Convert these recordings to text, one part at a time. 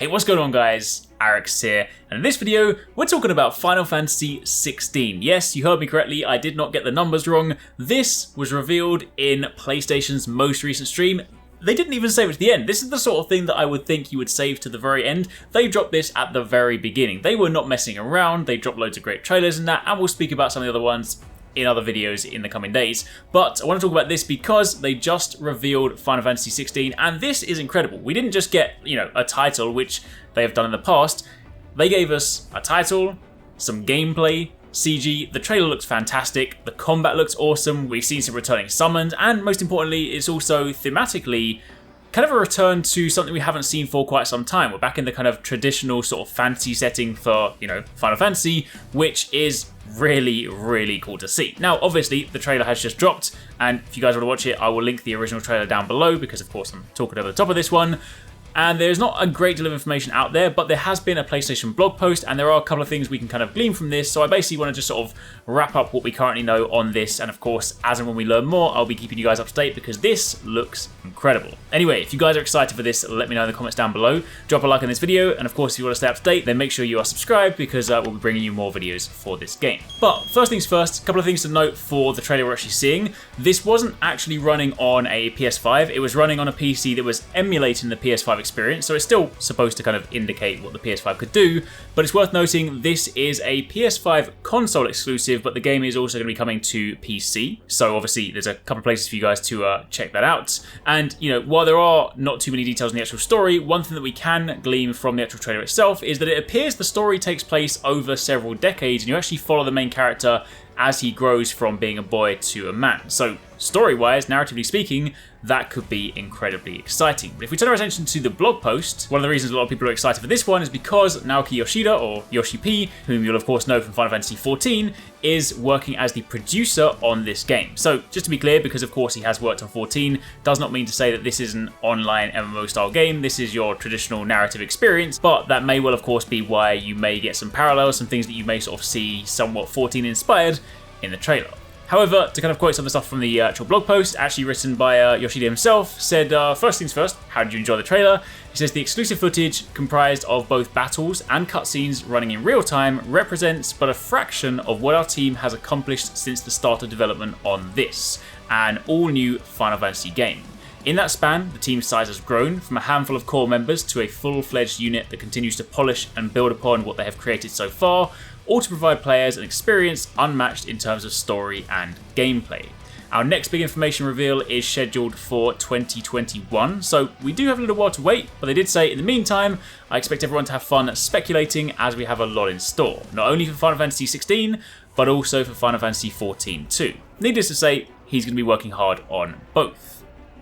Hey, what's going on guys? Arekkz here, and in this video, we're talking about Final Fantasy XVI. Yes, you heard me correctly, I did not get the numbers wrong. This was revealed in PlayStation's most recent stream. They didn't even save it to the end. This is the sort of thing that I would think you would save to the very end. They dropped this at the very beginning. They were not messing around, they dropped loads of great trailers and that, and we'll speak about some of the other ones in other videos in the coming days. But I want to talk about this because they just revealed Final Fantasy XVI, and this is incredible. We didn't just get, a title, which they have done in the past. They gave us a title, some gameplay, CG, the trailer looks fantastic, the combat looks awesome, we've seen some returning summons, and most importantly, it's also thematically kind of a return to something we haven't seen for quite some time. We're back in the kind of traditional sort of fantasy setting for, Final Fantasy, which is really, really cool to see. Now, obviously, the trailer has just dropped, and if you guys want to watch it, I will link the original trailer down below, because of course I'm talking over the top of this one. And there's not a great deal of information out there, but there has been a PlayStation blog post, and there are a couple of things we can kind of glean from this. So I basically want to just sort of wrap up what we currently know on this. And of course, as and when we learn more, I'll be keeping you guys up to date because this looks incredible. Anyway, if you guys are excited for this, let me know in the comments down below. Drop a like on this video. And of course, if you want to stay up to date, then make sure you are subscribed because we'll be bringing you more videos for this game. But first things first, a couple of things to note for the trailer we're actually seeing. This wasn't actually running on a PS5. It was running on a PC that was emulating the PS5 experience. So it's still supposed to kind of indicate what the PS5 could do, but it's worth noting this is a PS5 console exclusive, but the game is also going to be coming to PC. So obviously there's a couple of places for you guys to check that out. And, while there are not too many details in the actual story, one thing that we can glean from the actual trailer itself is that it appears the story takes place over several decades, and you actually follow the main character as he grows from being a boy to a man. So story-wise, narratively speaking, that could be incredibly exciting. But if we turn our attention to the blog post, one of the reasons a lot of people are excited for this one is because Naoki Yoshida, or Yoshi P, whom you'll of course know from Final Fantasy XIV, is working as the producer on this game. So just to be clear, because of course he has worked on 14, does not mean to say that this is an online MMO style game. This is your traditional narrative experience, but that may well of course be why you may get some parallels, some things that you may sort of see somewhat 14 inspired in the trailer. However, to kind of quote some of the stuff from the actual blog post, actually written by Yoshida himself, said, first things first, how did you enjoy the trailer? He says the exclusive footage, comprised of both battles and cutscenes running in real time, represents but a fraction of what our team has accomplished since the start of development on this, an all-new Final Fantasy game. In that span, the team's size has grown from a handful of core members to a full-fledged unit that continues to polish and build upon what they have created so far, all to provide players an experience unmatched in terms of story and gameplay. Our next big information reveal is scheduled for 2021, so we do have a little while to wait, but they did say in the meantime, I expect everyone to have fun speculating as we have a lot in store, not only for Final Fantasy XVI, but also for Final Fantasy XIV too. Needless to say, he's going to be working hard on both.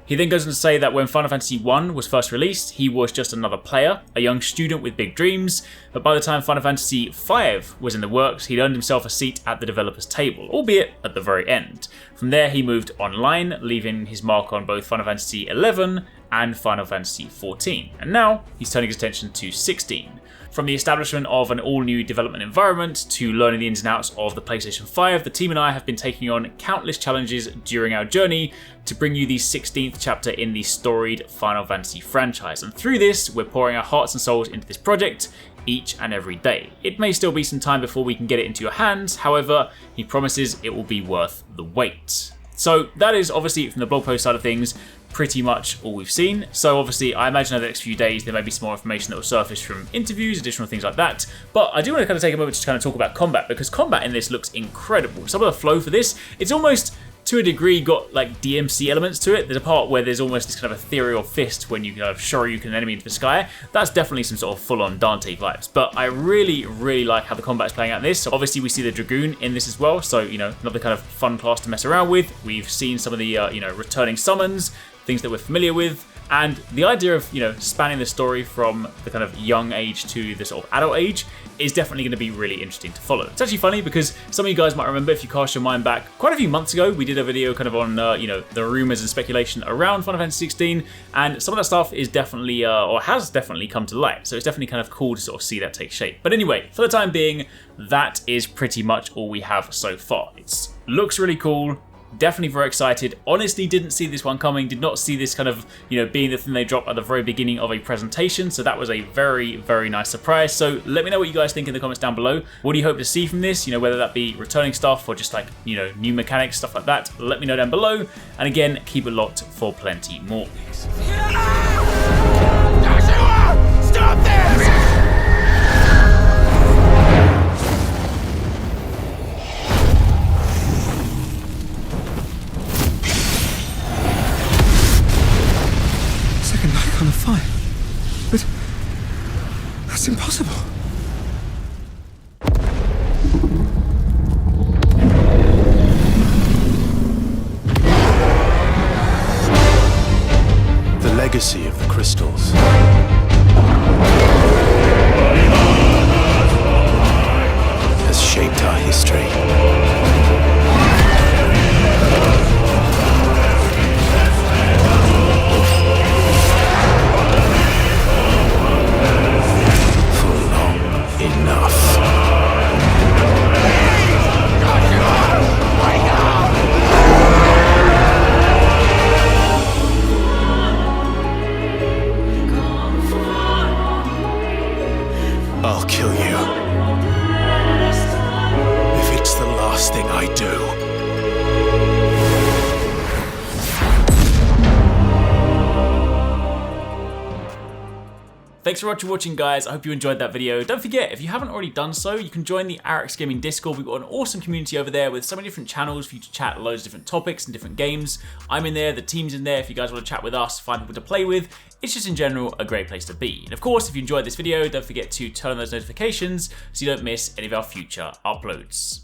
He then goes on to say that when Final Fantasy I was first released, he was just another player, a young student with big dreams, but by the time Final Fantasy V was in the works, he'd earned himself a seat at the developer's table, albeit at the very end. From there, he moved online, leaving his mark on both Final Fantasy XI and Final Fantasy XIV, and now he's turning his attention to 16. From the establishment of an all-new development environment to learning the ins and outs of the PlayStation 5, the team and I have been taking on countless challenges during our journey to bring you the 16th chapter in the storied Final Fantasy franchise. And through this, we're pouring our hearts and souls into this project each and every day. It may still be some time before we can get it into your hands, however, he promises it will be worth the wait. So that is obviously from the blog post side of things, pretty much all we've seen. So obviously I imagine over the next few days there may be some more information that will surface from interviews, additional things like that. But I do want to kind of take a moment to kind of talk about combat, because combat in this looks incredible. Some of the flow for this, it's almost to a degree got like DMC elements to it. There's a part where there's almost this kind of ethereal fist when you kind of shoryuken an enemy into the sky. That's definitely some sort of full-on Dante vibes. But I really, really like how the combat is playing out in this. So obviously we see the Dragoon in this as well. So, another kind of fun class to mess around with. We've seen some of the, returning summons, things that we're familiar with. And the idea of, spanning the story from the kind of young age to the sort of adult age is definitely going to be really interesting to follow. It's actually funny because some of you guys might remember, if you cast your mind back quite a few months ago, we did a video kind of on, the rumors and speculation around Final Fantasy XVI, and some of that stuff is definitely, or has definitely come to light. So it's definitely kind of cool to sort of see that take shape. But anyway, for the time being, that is pretty much all we have so far. It looks really cool. Definitely very excited. Honestly, didn't see this one coming. Did not see this kind of, being the thing they dropped at the very beginning of a presentation. So that was a very, very nice surprise. So let me know what you guys think in the comments down below. What do you hope to see from this? Whether that be returning stuff or just like, new mechanics, stuff like that. Let me know down below. And again, keep it locked for plenty more. Stop this! Second icon of fire. But that's impossible. The legacy of the crystals has shaped our history. I'll kill you if it's the last thing I do. Thanks for watching, guys. I hope you enjoyed that video. Don't forget, if you haven't already done so, you can join the Arekkz Gaming Discord. We've got an awesome community over there with so many different channels for you to chat loads of different topics and different games. I'm in there, the team's in there. If you guys want to chat with us, find people to play with, it's just in general a great place to be. And of course, if you enjoyed this video, don't forget to turn on those notifications so you don't miss any of our future uploads.